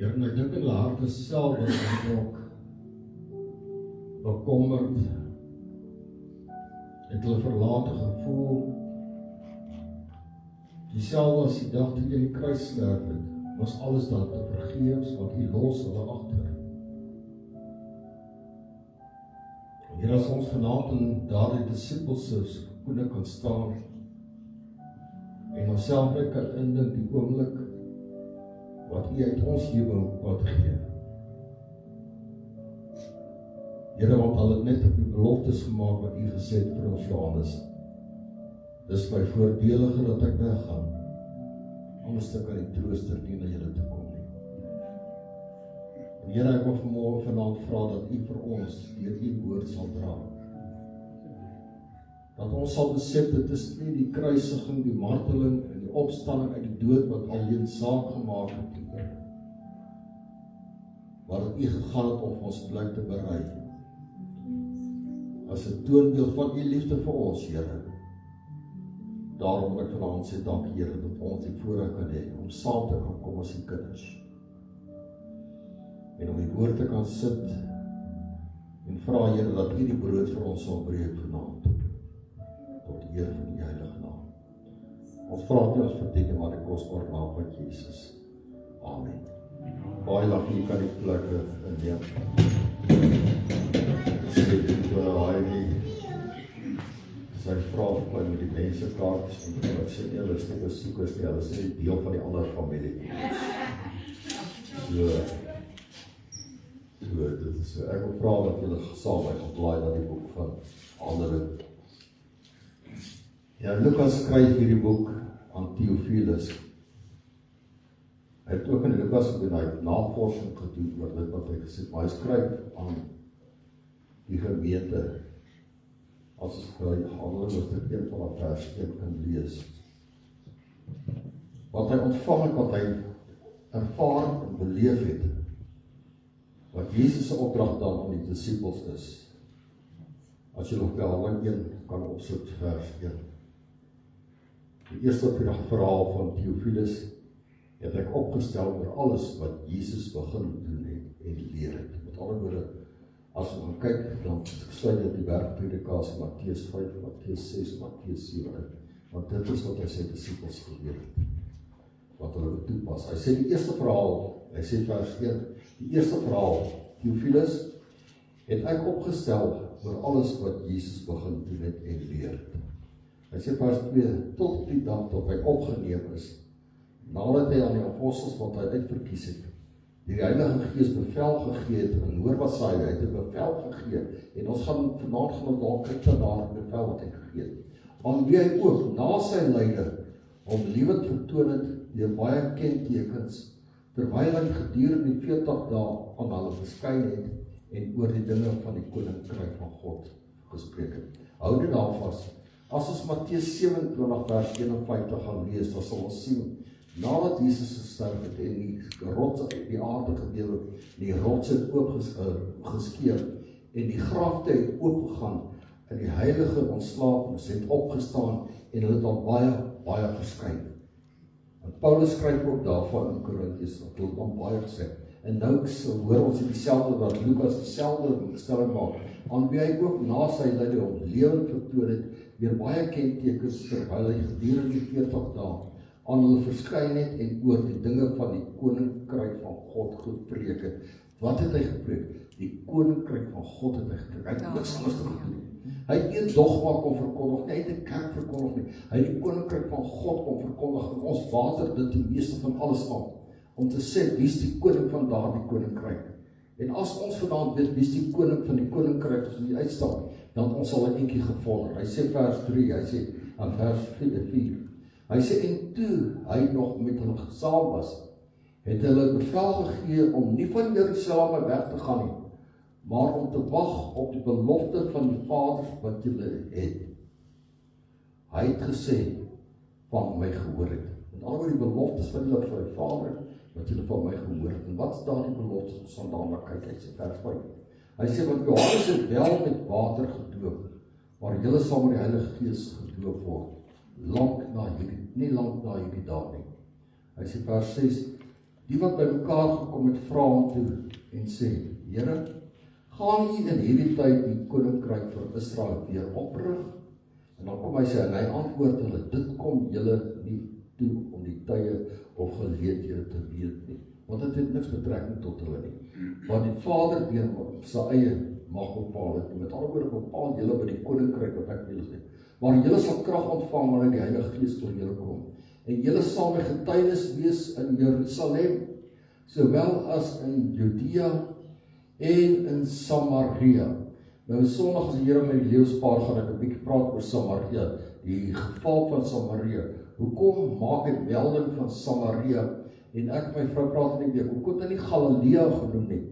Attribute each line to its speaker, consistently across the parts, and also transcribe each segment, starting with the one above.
Speaker 1: Here, en ek dink in hulle harte self was hulle ook bekommerd, het hulle verlate gevoel, dieselfde as die dag toe jy in die kruis sterf het, was alles dan te vergeefs, want hy los hulle agter. En hier as ons vanaand in daardie disciples se skoene kan staan, en onsself net kan indink die oomblik, wat U uit ons lewe wat gee. Here, want hulle het net op die beloftes gemaak wat U gesê het vir ons Johannes. Dis my voordeliger dat ek weggaan, anders kan die trooster nie na julle toe kom nie. En Here, ek wil vanmorgen vanaand vra dat U vir ons deur U woord sal dra. Dat ons sal besef, dit is nie die kruisiging, die marteling en die opstanding uit die dood wat alleen saak gemaak het, maar dat U gegaan het om ons plek te berei. As 'n toonbeeld van U liefde vir ons, Here. Daarom wil ek vanaand sê, dankie Here, dat ons die voorreg kan hê om saam te kan kom as die kinders. En om die woord te kan sit en vra Here dat U die brood vir ons sal breek vanaand. Tot die eer van die heilige naam. Ons vra dit ons verdien, maar die kosbare naam van Jesus. Amen. Baie dankie, jy kan die plekke inneem. Sy vraag vir my met die mensekaartjes, en ek sê nie, hulle is nie besoekers nie, hulle is nie deel van die ander familie. So, dit is, ek wil vra dat julle saam met ontlaai na die boek van Handelinge. Ja, Lukas skryf hierdie boek aan Theophilus. Hy het ook in Lukas gedoen, hy het navorsing gedoen oor dit wat hy gesê het, maar hy skryf aan die gemeente, as ons vir Handelinge hoofstuk 1 vanaf vers 1 kan lees. Wat hy ontvang het, wat hy ervaar en beleef het, wat Jesus se opdrag dan aan die disciples is. As jy nog by Handelinge 1 kan opsoek vers 1. Die eerste verhaal van Theophilus het ek opgestel oor alles wat Jesus begin doen het en leer het. Met alle woorde, as ons gaan kyk, dan sluit dit die bergpredikasie Matteus 5, Matteus 6, Matteus 7, want dit is wat hy sy disciples geleer het, wat hulle toepas. Hy sê die eerste verhaal, hy sê vers 1, die eerste verhaal, Theophilus, het ek opgestel oor alles wat Jesus begin doen het en leer het. Hy sê vers 2, tot die dag tot hy opgeneem is, nadat hy aan die apostels wat hy uitverkies het, die Heilige Gees bevel gegee het, en hoor wat sê hy het 'n bevel gegee, en ons gaan vanaand gaan dalk kyk na die bevel wat hy gegee het, aan wie hy ook na sy lyde hom lewend vertoon het deur baie kentekens, terwyl hy gedurende die 40 dae aan hulle verskyn het en oor die dinge van die koninkryk van God gespreek het. Hou dit daar vas. As ons Matteus 27 vers 51 gaan lees, dan sal ons sien, nadat Jesus gesterf het en die rots uit die aarde gedeel het, die rots het oopgeskeer en die grafte het oopgegaan en die heilige ontslapenis het opgestaan en hulle het al baie verskyn. En Paulus skryf ook daarvan in Korintiërs, wat hulle dan baie gesê. En nou hoor ons dieselfde wat Lukas dieselfde stelling maak, aan wie hy ook na sy lyde hom lewend vertoon het, deur baie kentekens terwyl hy gedurende die 40 dae aan hulle verskyn het en oor die dinge van die koninkryk van God gepreek het. Wat het hy gepreek? Die koninkryk van God het hy gepreek. Hy het niks anders gedoen. Hy het nie dogma kom verkondig nie, hy het 'n kerk verkondig nie. Hy het die koninkryk van God kom verkondig en ons water dit die meeste van alles aan, om te sê wie is die koning van daardie koninkryk. En as ons vanaand weet wie is die koning van die koninkryk, as ons uitstap, dan ons al 'n entjie gevorder. Hy sê vers 3, hy sê aan vers 4. Hy sê, en toe hy nog met hulle saam was, het hulle bevel gegee om nie van Jerusalem weg te gaan nie, maar om te wag op die belofte van die Vader wat julle het. Hy het gesê, van my gehoor het. Met al die beloftes van julle vir die Vader, wat julle van my gehoor het. En wat is daar die beloftes? Ons gaan daarna kyk, hy sê vers 5. Hy sê, want Johannes het wel met water gedoop, maar julle sal met die Heilige Gees gedoop word. Nie lank na hierdie dag nie. Hy sê vers 6, Die wat by mekaar gekom het, vra hom toe en sê, Here, gaan U in hierdie tyd die koninkryk vir Israel weer oprig? En dan kom hy sê, en hy antwoord hulle, dit kom julle nie toe om die tye of geleenthede te weet nie. Want dit het niks betrekking tot hulle nie. Want die Vader deur sy eie mag bepaal het. Met ander woorde bepaal julle by die koninkryk wat ek wil sê. Maar julle sal krag ontvang wanneer die Heilige Gees oor julle kom. En julle sal my getuienis wees in Jerusalem, sowel as in Judea en in Samaria. Nou Sondag as die Here met die leeuwspaar gaan ek 'n bietjie praat oor Samaria, die geval van Samaria. Hoekom maak hy melding van Samaria? En ek en my vrou praat in die week, hoekom het hy nie Galilea genoem nie?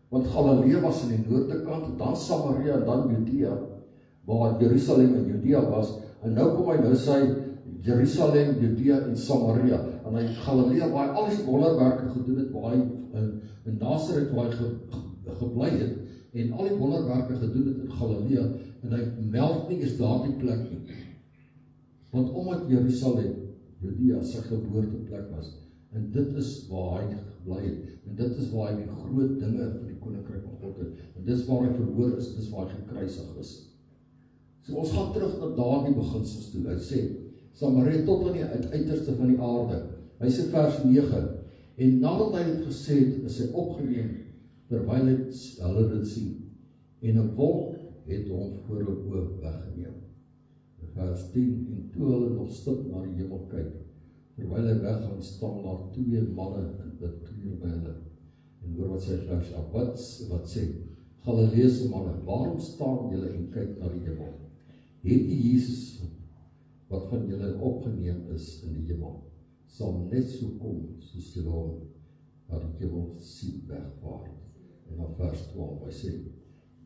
Speaker 1: Want Galilea was aan die noorde kant, dan Samaria en dan Judea, waar Jerusalem en Judea was, en nou kom hy nou sy Jerusalem, Judea en Samaria, en hy Galilea waar hy al die wonderwerke gedoen het, waar hy in Nazareth waar hy gebly het, en al die wonderwerke gedoen het in Galilea, en hy meld nie is daar die plek nie. Want omdat Jerusalem, Judea, sy geboorteplek was, en dit is waar hy gebly het, en dit is waar hy die groot dinge van die koninkryk van God het, en dit is waar hy verhoor is, dit is waar hy gekruisig is. So ons gaan terug na daardie beginsels toe. Hy sê, Samaria tot aan die uiterste van die aarde. Hy sê vers 9, en nadat hy het gesê het, is hy opgeneem, terwyl hulle dit sien, en 'n wolk het hom voor hulle oë weggeneem. Vers 10, en toe hulle nog stil na die hemel kyk, terwyl hy weggaan, staan daar 2 manne in wit klere by hulle. En hoor wat sy vers af, wat sê, Galileese manne, waarom staan julle en kyk na die hemel? Het die Jesus, wat van julle opgeneem is in die hemel, sal net so kom, soos julle hom na die hemel sien wegvaar. En dan vers 12, hy sê,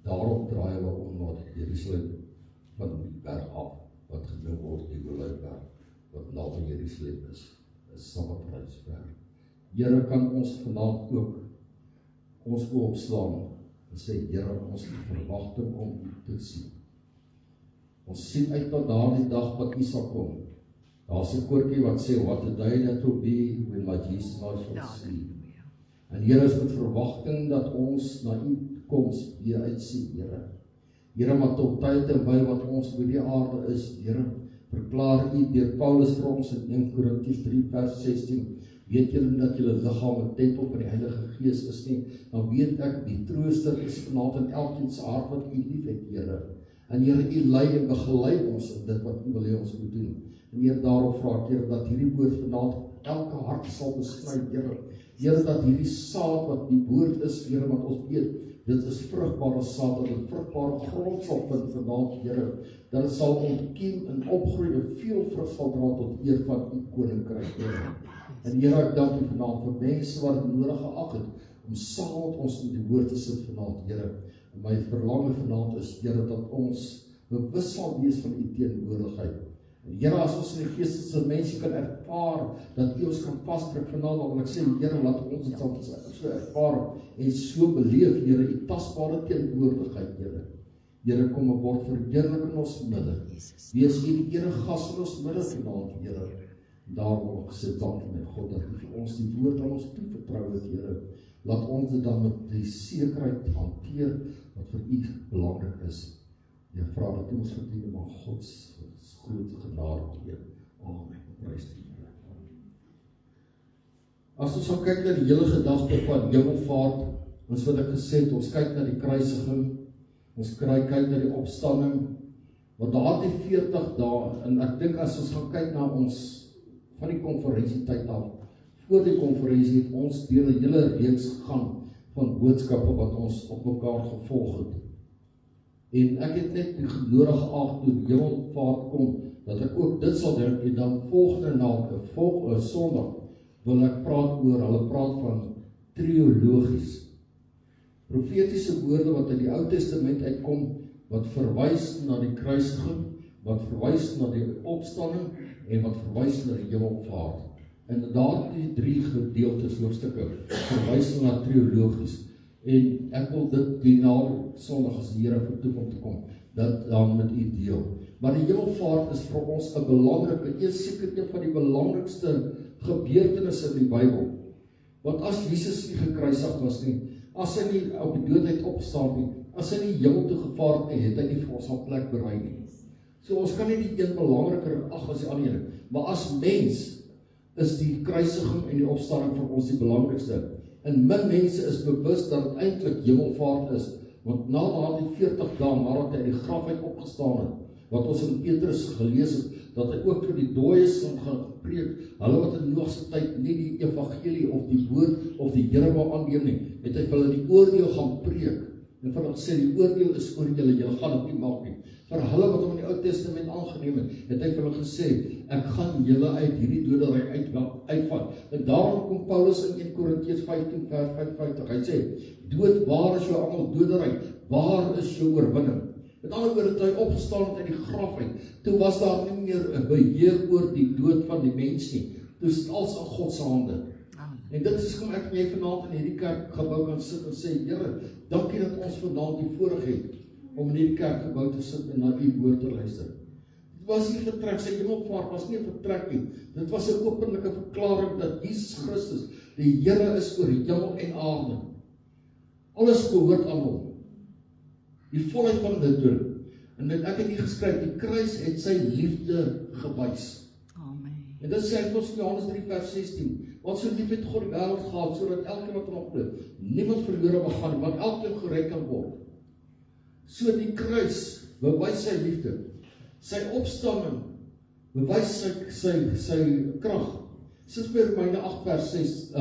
Speaker 1: daarom draai hulle om na die Jerusalem van die berg af, wat genoem word die Olijfberg, wat naby Jerusalem is, 'n Sabbatreisberg. Here, kan ons vanaand ook ons oë opslaan en sê, Here, ons het verwagting om U te sien. Ons sien uit na daardie dag wat U sal kom. Daar's 'n koortjie wat sê, what a day that will be when my Jesus shall see. En Here, is met verwagting dat ons na U koms weer uitsien, Here. Here, maar tot tyd en by wat ons oor die aarde is, Here, verklaar U deur Paulus vir ons in 1 Korintiërs 3 vers 16, weet julle dat julle liggaam 'n tempel van die Heilige Gees is nie, dan weet ek, die trooster is vanaand in elkeen se hart wat U liefhet, Here. En Here, U lei en begelei ons in dit wat U wil hê ons moet doen. En Here, daarop vra ek, Here, dat hierdie woord vanaand elke hart sal beskryf, Here. Here, dat hierdie saad wat die woord is, Here, wat ons weet, dit is vrugbare saad, dat dit vrugbare grond sal vind vanaand, Here, dat het sal ontkiem en opgroei en veel vrug sal dra tot eer van U koninkryk, Here. En Here, ek dank U vanaand vir mense wat het nodig geag het, om saam met ons in die woord te sit vanaand, Here. En my verlange vanaand is, Here, dat ons bewus sal wees van U teenwoordigheid. En Here, as ons in die geestelike mense kan ervaar, dat U ons kan vasdruk vanaand, dan wil ek sê, Here, laat ons dit so ervaar en so beleef, Here, U tasbare teenwoordigheid, Here. Here, kom en word verheerlik in ons midde. Wees U die eregas in ons midde vanaand, Here. Daarom gesê, dank my God, dat U vir ons die woord aan ons toevertrou het, Here. Laat ons dit dan met die sekerheid hanteer, wat vir U belangrik is. Jy vra dat U ons verdien, maar Gods groot genade gee. Amen. Prys die Here. As ons gaan kyk na die hele gedagte van hemelvaart, ons wat ek gesê het, ons kyk na die kruisiging, ons kyk na die opstanding, want daar die 40 dae, en ek dink as ons gaan kyk na ons, van die konferensietyd af, voor die konferensie het ons deur 'n hele reeks gegaan, van boodskappe wat ons op mekaar gevolg het. En ek het net die nodig geag toe die hemelvaart kom, dat ek ook dit sal doen, en dan volgende naweek, Sondag, wil ek praat oor, hulle praat van triologies. Profetiese woorde wat in die Ou Testament uitkom, wat verwys na die kruisiging, wat verwys na die opstanding, en wat verwys na die hemelvaart. En daardie 3 gedeeltes, hoofstukke, verwys na triologies. En ek wil dit die na Sondag as die Here vertoef om te kom, dat dan met U deel. Maar die hemelvaart is vir ons 'n belangrike, seker een van die belangrikste gebeurtenisse in die Bybel.
Speaker 2: Want as Jesus nie gekruisig was nie, as hy nie op die doodheid opgestaan nie, as hy nie hemel toe gevaar het nie, het hy nie vir ons 'n plek berei nie. So ons kan nie die een belangriker ag as die ander een, maar as mens is die kruisiging en die opstanding vir ons die belangrikste. En min mense is bewus dat dit eintlik hemelvaart is, want na die 40 dae nadat hy uit die graf uit opgestaan het, wat ons in Petrus gelees het, dat hy ook vir die dooies gaan preek, hulle wat in Noag se tyd nie die evangelie of die woord of die Here wou aanneem nie, het hy vir hulle die oordeel gaan preek, en vir hulle sê, die oordeel is oor julle gaan dit nie maak nie. Vir hulle wat hom in die Ou Testament aangeneem het hy vir hulle gesê, ek gaan julle uit hierdie doderyk uitvat. En daarom kom Paulus in 1 Korintiërs 15 vers 55, hy sê, dood, waar is jou almal doderyk? Waar is jou oorwinning? Met ander woorde, toe hy opgestaan het uit die graf uit, toe was daar nie meer 'n beheer oor die dood van die mens nie. Toe is dit als in God se hande. En dit is kom ek en jy vanaand in hierdie kerkgebou kan sit en sê, Here, dankie dat ons vanaand die voorreg het om in hierdie kerkgebou te sit en na u woord te luister. Dit was nie vertrek, sy hemelvaart was nie 'n vertrek nie. Dit was 'n openlike verklaring dat Jesus Christus die Here is oor hemel en aarde. Alles behoort aan hom. Die volheid van dit doen. En ek het hier geskryf, die kruis het sy liefde gewys.
Speaker 3: Amen.
Speaker 2: En dit sê hy ons in Johannes 3 vers 16. Want so lief het God die wêreld gehad, sodat elkeen wat in hom glo, niemand verlore mag gaan, maar elkeen gered kan word. So die kruis bewys sy liefde. Sy opstanding bewys sy krag. Sit by Romeine 8 vers 6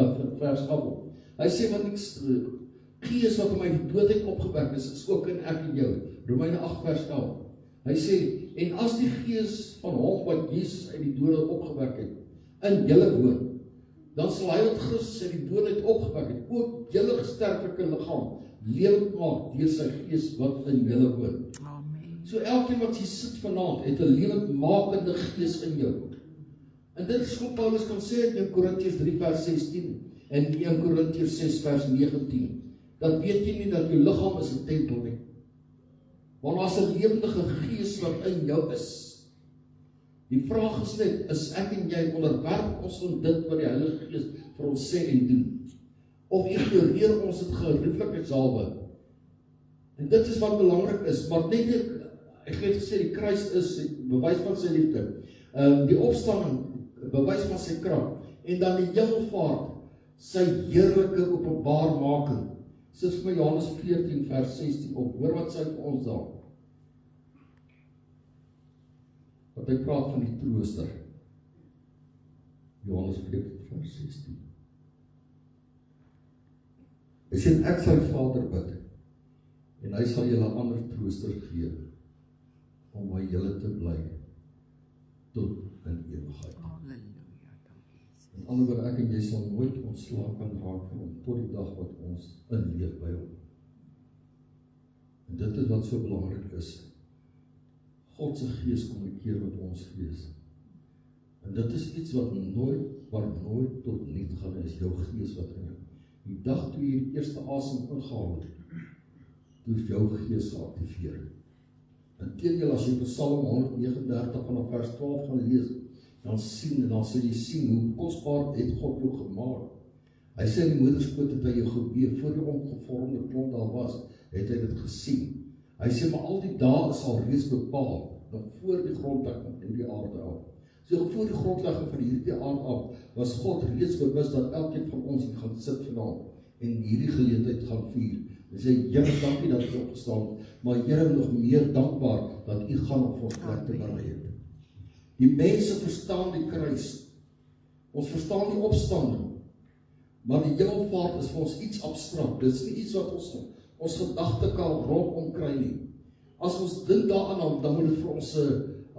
Speaker 2: vers 11. Hy sê want die Gees wat my die doodheid opgewek is ook in ek en jou. Romeine 8 vers 11. Hy sê, en as die Gees van hom wat Jesus uit die dode opgewek het, in julle woon, dan sal hy wat Christus uit die doodheid opgewek het, ook julle sterflike liggaam lewend maak deur sy Gees wat in julle woon.
Speaker 3: Amen.
Speaker 2: So elkeen wat hier sit vanaand, het 'n lewendmakende Gees in jou. En dit is wat Paulus kan sê in Korintiërs 3 vers 16 en 1 Korintiërs 6 vers 19. Dat weet jy nie dat jou liggaam is 'n tempel nie. Want as 'n lewendige Gees wat in jou is. Die vraag is net, is ek en jy onderwerp ons aan dit wat die Heilige Gees vir ons sê en doen? Of ignoreer ons dit gerieflikheidshalwe? En dit is wat belangrik is, maar net ek het gesê die kruis is die bewys van sy liefde. Die opstanding bewys van sy krag en dan die hemelvaart sy heerlike openbaarmaking. Sit vir Johannes 14 vers 16 op. Hoor wat sê vir ons daar. Wat hy praat van die trooster. Johannes 14 vers 16. Hy sê ek sal die Vader bid en hy sal julle 'n ander trooster gee om by julle te bly tot in ewigheid.
Speaker 3: Halleluja, dankie.
Speaker 2: In ander woorde, ek en jy sal nooit ontslae kan raak van hom tot die dag wat ons inleef by hom. En dit is wat so belangrik is. God se Gees kommunikeer met ons gees. En dit is iets wat nooit tot niet gaan, is jou gees wat in jou. Die dag toe jy die eerste asem ingehaal het, toe is jou gees geactiveer. Inteendeel as jy Psalm 139 vanaf vers 12 gaan lees, dan sal jy sien hoe kosbaar het God jou gemaak. Hy sê in die moederskoot het hy jou geweef, voor die ongevormde klont daar was, het hy dit gesien. Hy sê, maar al die dae is al reeds bepaal, nog voor die grondlegging van die aarde af. So voor die grondlegging van hierdie aarde af, was God reeds bewus dat elkeen van ons hier gaan sit vanaand en hierdie geleentheid gaan vier. Hy sê, Here, dankie dat u opgestaan, maar Here, nog meer dankbaar dat u gaan op ons plek te berei het. Die mense verstaan die kruis. Ons verstaan die opstanding. Maar die hemelvaart is vir ons iets abstrakt. Dit is nie iets wat ons gedagte kan rondom kry nie. As ons dink daaraan, dan moet dit vir ons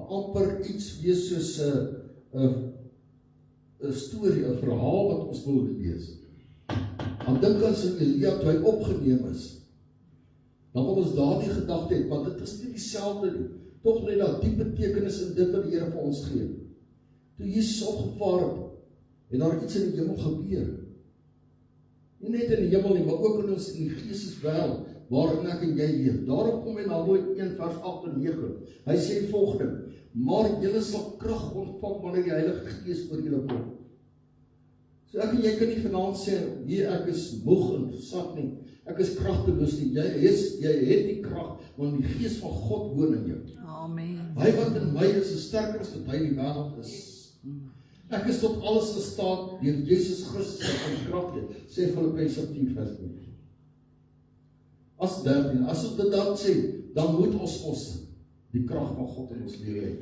Speaker 2: amper iets wees soos 'n storie, 'n verhaal wat ons wil lees. Dan dink ons in Elia toe hy opgeneem is. Dan wil ons daardie gedagte hê, want dit is nie dieselfde nie. Tog lê daar diep betekenis in dit wat die Here vir ons gee. Toe Jesus opgevaar het, en daar iets in die hemel gebeur. Nie net in die hemel nie, maar ook in ons in die geesteswêreld waarin ek en jy leef. Daarom kom hy na Romeine 1 vers 8 en 9. Hy sê volgende: maar julle sal krag ontvang wanneer die Heilige Gees oor julle kom. So ek en jy kan nie vanaand sê, hier ek is moeg en sat nie, ek is kragteloos nie, jy het die krag, want die Gees van God woon in jou.
Speaker 3: Amen.
Speaker 2: Hy wat in my is sterker as wat hy in die wêreld is. Ek is tot alles in staat deur Jesus Christus wat my krag gee, sê Filippense 4 vers 9. As ons dit dan sê, dan moet ons die krag van God in ons lewe hê.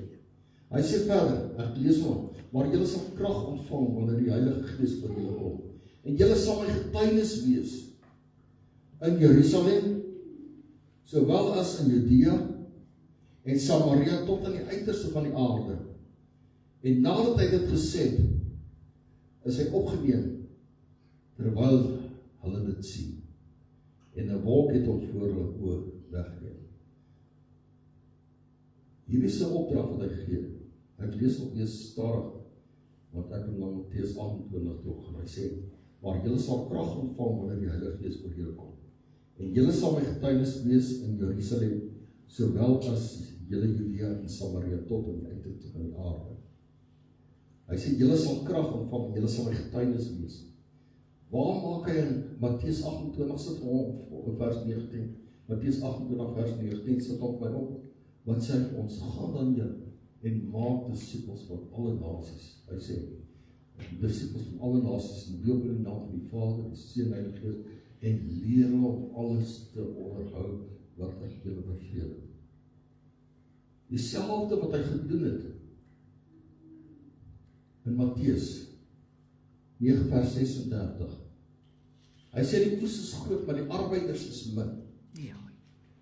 Speaker 2: Hy sê verder, ek lees maar julle sal krag ontvang wanneer die Heilige Gees oor julle kom. En julle sal my getuienis wees in Jerusalem, sowel as in Judea en Samaria tot aan die uiterste van die aarde. En nadat hy dit gesê het, is hy opgeneem terwyl hulle dit sien. En 'n wolk het hom voor hulle oë weggeneem. Hier is 'n opdrag wat hy gee. Ek lees nog eers stadig, want ek het na Matteus 28 toe gaan. Hy sê, maar julle sal krag ontvang wanneer die Heilige Gees oor julle kom. En julle sal my getuienis wees in Jerusalem, sowel as julle Judea en Samaria tot aan die uiterste van die aarde. Hy sê, julle sal krag ontvang, julle sal my getuienis wees. Waar maak hy in Matteus 28 sit op vers 19? Matteus 28 vers 19 sit op my op. Wat sê hy ons, gaan dan julle en maak disippels van alle nasies. Hy sê, disippels van alle nasies, en doop in die naam van die Vader, die Seun en die Gees, en leer hulle om alles te onderhou wat ek julle beveel het. Dieselfde wat hy gedoen het in Matteus 9 vers 36. Hy sê die oes is groot, maar die arbeiders is min.
Speaker 3: Ja.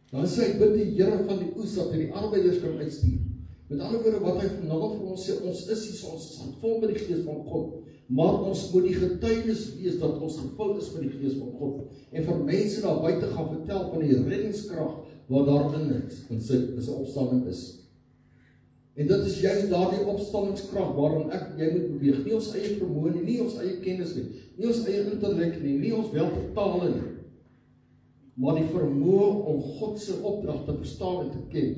Speaker 2: Dan sê hy, bid die Here van die oes dat hy die arbeiders kan uitstuur. Met ander woorde wat hy vanaand vir ons sê, ons is hier, ons is vol met die Gees van God, maar ons moet die getuienis wees dat ons gevul is met die Gees van God. En vir mense daar buite gaan vertel van die reddingskrag wat daarin is, in sy opstanding is. En dit is juist daardie opstandingskrag waarin ek en jy moet beweeg. Nie ons eie vermoë nie, nie ons eie kennis nie, nie ons eie intellek nie, nie ons welvertale nie, maar die vermoë om God se opdrag te verstaan en te ken.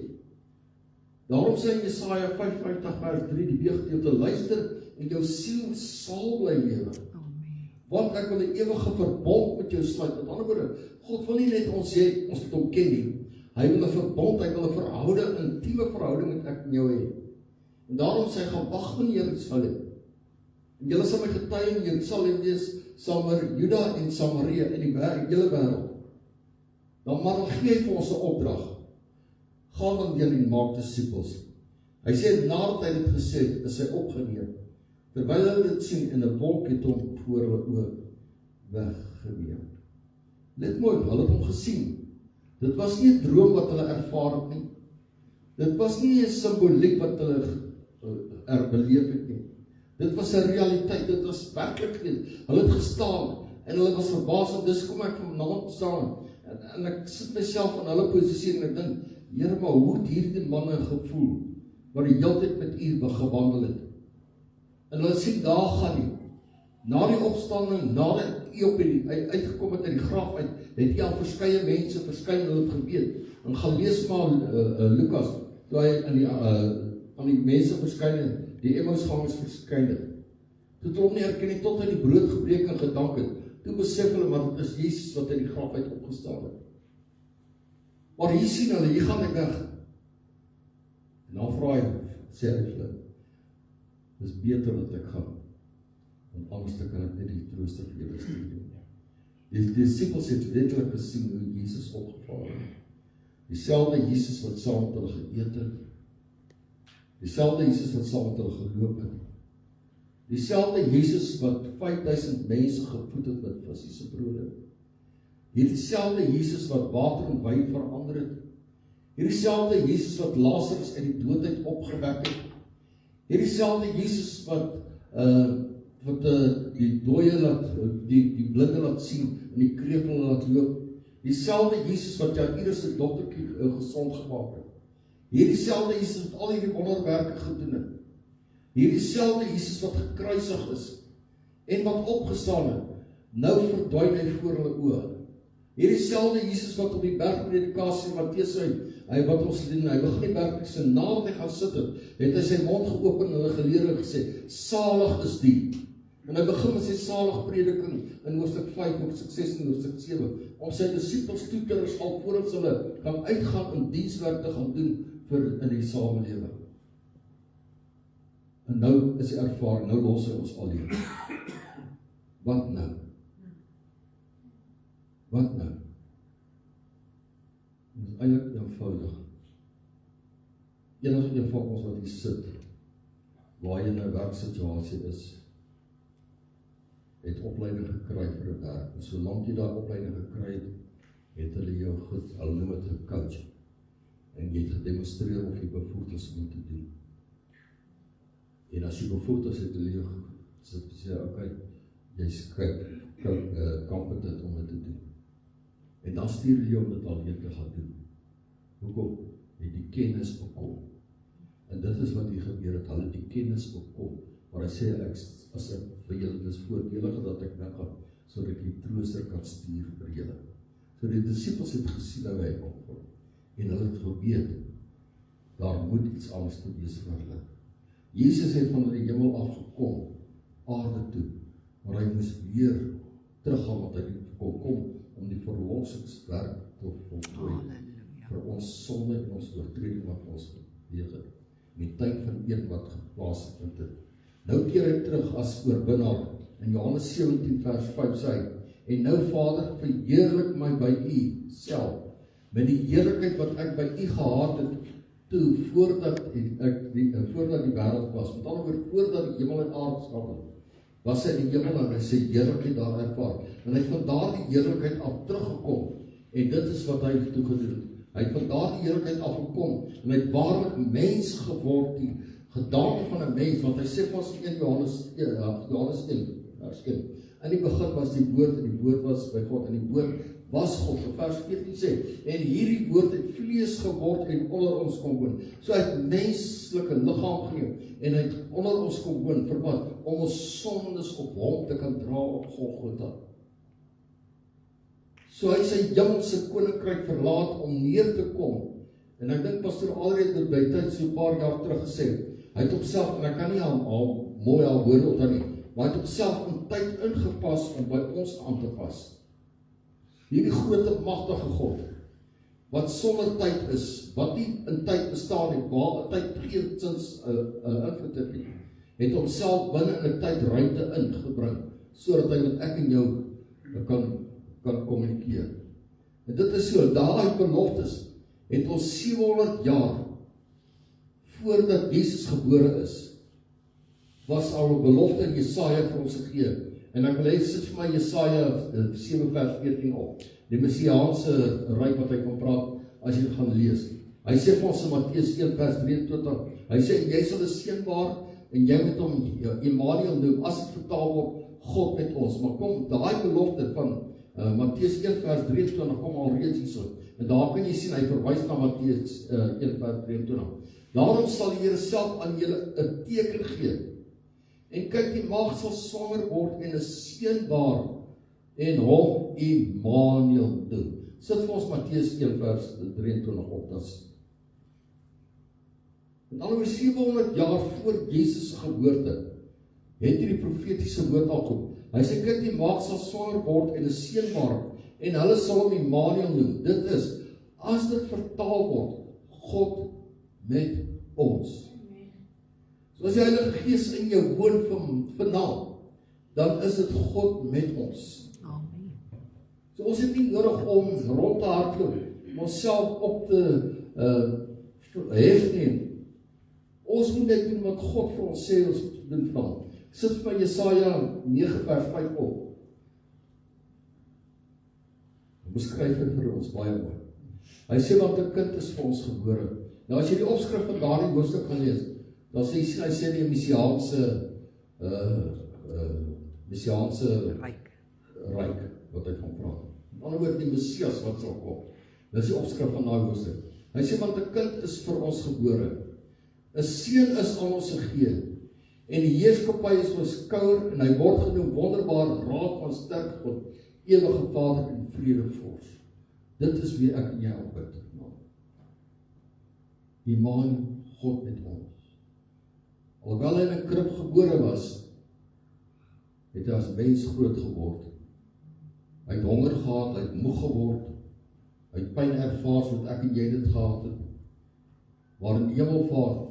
Speaker 2: Daarom sê in Jesaja 55 vers 3 die B-gedeelte, luister en jou siel sal bly lewe.
Speaker 3: Amen.
Speaker 2: Want ek wil 'n ewige verbond met jou sluit. Met ander woorde, God wil nie net ons sê ons moet hom ken nie. Hy wil 'n verbond, hy wil 'n verhouding, intieme verhouding met ek en jou hê. En daarom sê hy gaan wag in Jerusalem. En julle sal my getuie in Jerusalem wees, Juda en Samaria en die hele wêreld. Dan maar gee hy vir ons 'n opdrag. Gaan dan julle en maak disippels. Hy sê nadat hy dit gesê het, is hy opgeneem. Terwyl hulle dit sien en 'n wolk het hom voor hulle oë weggeneem. Let mooi, hulle het hom gesien. Dit was nie 'n droom wat hulle ervaar het nie. Dit was nie 'n simboliek wat hulle beleef het nie. Dit was 'n realiteit, dit was werklikheid. Hulle het gestaan en hulle was verbaas en dis kom ek vanaand staan en ek sit myself in hulle posisie en ek dink, Here, maar hoe het hierdie manne gevoel wat die hele tyd met u gewandel het? En hulle sien daar gaan nie. Na die opstanding, nadat u op uitgekom het uit die graf uit, het hy al verskeie mense verskyn, hulle het geweet. En gaan lees maar Lukas, toe hy aan die mense verskyn het, die Emmausgangers verskyn het. Toe het hom nie herken nie, tot hy die brood gebreek en gedank het. Toe besef hulle, maar dit is Jesus wat uit die graf uit opgestaan het. Maar hier sien hulle, hier gaan ek weg. En dan vra hy, sê hy vir hulle, dis beter dat ek gaan, want anders kan ek net die trooster vir julle stuur nie. Die disciples het letterlik gesien hoe Jesus opgevaar het. Dieselfde Jesus wat saam met hulle geëet het, dieselfde Jesus wat saam met hulle geloop het, dieselfde Jesus wat 5000 mense gevoed het met visse brode, hierdie selfde Jesus wat water en wyn verander het, hierdie selfde Jesus wat Lazarus uit die dood uit opgewek het, hierdie selfde Jesus wat die dooie laat, die blinde laat sien en die krepele laat loop, dieselfde Jesus wat Jairus se dogtertjie gesond gemaak het, hierdie selfde Jesus wat al hierdie wonderwerke gedoen het, hierdie selfde Jesus wat gekruisig is en wat opgestaan het, nou verdwyn hy voor hulle oë. Hierdie selfde Jesus wat op die bergpredikasie Matteus hy wat ons doen, hy begin die bergpredikasie, nadat hy gaan sit het hy sy mond geopen en hulle geleer en gesê, salig is die En hy begin met sy saligprediking in hoofstuk 5, hoofstuk 6 en hoofstuk 7, om sy disippels toe te rus alvorens hulle kan uitgaan in dienswerk te gaan doen vir in die samelewing. En nou is die ervaring, nou los hy ons alleen. Wat nou? Wat nou? Dit is eintlik eenvoudig. Enige een van ons wat hier sit, waar jy in 'n werksituasie is, het opleiding gekry vir 'n werk. En solank jy daai opleiding gekry het, het hulle jou goed, hulle noem dit 'n coach. En jy het gedemonstreer of jy bevoegd is om te doen. En as jy bevoegd is, het hulle jou sê, okay, jy's competent om dit te doen. En dan stuur hulle jou om dit alleen te gaan doen. Hoekom? Het die kennis bekom. En dit is wat hier gebeur het, hulle die kennis bekom. Maar hy sê, as ek vir julle, dis voordeliger dat ek nou gaan, sodat ek die trooster kan stuur vir julle. So die disippels het gesien hoe hy opkom. En hulle het geweet, daar moet iets anders te wees vir hulle. Jesus het van die hemel afgekom, aarde toe, maar hy moes weer teruggaan, want hy kon kom om die verlossingswerk te voltooi vir ons sonde en ons oortreding wat ons gepleeg het. In die tyd van een wat geplaas het. Nou keer hy terug as oorwinnaar. In Johannes 17 vers 5 sê hy, en nou Vader, verheerlik my by u self, met die heerlikheid wat ek by u gehad het, toe, voordat die wêreld was, met ander woord, voordat die hemel en aarde geskep het, was hy in die hemel en hy sy heerlikheid daar ervaar. En hy het van daar die heerlikheid af teruggekom, en dit is wat hy toegedoen het. Hy het van daar die heerlikheid afgekom, en hy het waarlik mens geword, die gedaante van 'n mens, want hy sê ons in Johannes 1, vers 1. In die begin was die woord, en die woord was by God, en die woord was God. Vers 14 sê, en hierdie woord het vlees geword en onder ons kom woon. So hy het menslike liggaam geneem, en hy het onder ons kom woon, vir wat? Om ons sondes op hom te kan dra op Golgotha. So hy sy hemelse koninkryk verlaat om neer te kom. En ek dink Pastor Adrian het by tyd so 'n paar jaar terug gesê, hy het homself, en ek kan nie al mooi al woorde onthou nie, maar hy het homself in tyd ingepas om by ons aan te pas. Hierdie groot magtige God, wat sonder tyd is, wat nie in tyd bestaan het, waar 'n tyd geen sins invloed het nie, het homself binne in 'n tydruimte ingebring, sodat hy met ek en jou kan kommunikeer. En dit is so, daai beloftes het ons 700 jaar voordat Jesus gebore is, was al 'n belofte in Jesaja vir ons gegee. En ek wil hê sit vir my Jesaja 7 vers 14 op. Die messiaanse ryk wat hy kan praat, as jy gaan lees. Hy sê vir ons in Matteus 1 vers 23, hy sê, jy sal 'n seun baar, en jy moet hom Immanuel noem, as dit vertaal word, God met ons. Maar kom, daai belofte van Matteus 1 vers 23, kom al reeds hierso. En daar kan jy sien, hy verwys na Matteus 1 vers 23. Daarom sal die Here self aan julle 'n teken gee. En kyk, die maagd sal swanger word en 'n seun baar en hom Immanuel doen. Sit vir ons Matteus 1 vers 23 op. En al oor 700 jaar voor Jesus se geboorte het hierdie profetiese woord al kom. Hy sê, kyk, die maagd sal swanger word en 'n seun baar en hulle sal hom Immanuel noem. Dit is, as dit vertaal word, God met ons. So as die Heilige Gees in jou woon vanaand, dan is dit God met ons.
Speaker 3: Amen.
Speaker 2: So ons het nie nodig om rond te hardloop, om onsself op te hef nie. Ons moet net doen wat God vir ons sê ons moet doen van. Sit vir Jesaja 9 vers 5 op. Beskryf dit vir ons baie mooi. Hy sê, want 'n kind is vir ons gebore. Nou as jy die opskrif van daardie hoofstuk gaan lees, dan sê hy sê die messiaanse ryk wat hy van praat. Met ander woorde die Messias wat sal kom. Dis die opskrif van daai hoofstuk. Hy sê, want 'n kind is vir ons gebore. 'n seun is aan ons gegee. En die heerskappy is ons skouer, en hy word genoem wonderbare Raad van sterk God, ewige Vader en vredevors. Dit is wie ek en jy aanbid. Die man God met ons. Alhoewel hy in 'n krib gebore was, het hy as mens groot geword. Hy het honger gehad, hy het moeg geword, hy het pyn ervaar soos ek en jy dit gehad het. Maar in hemelvaart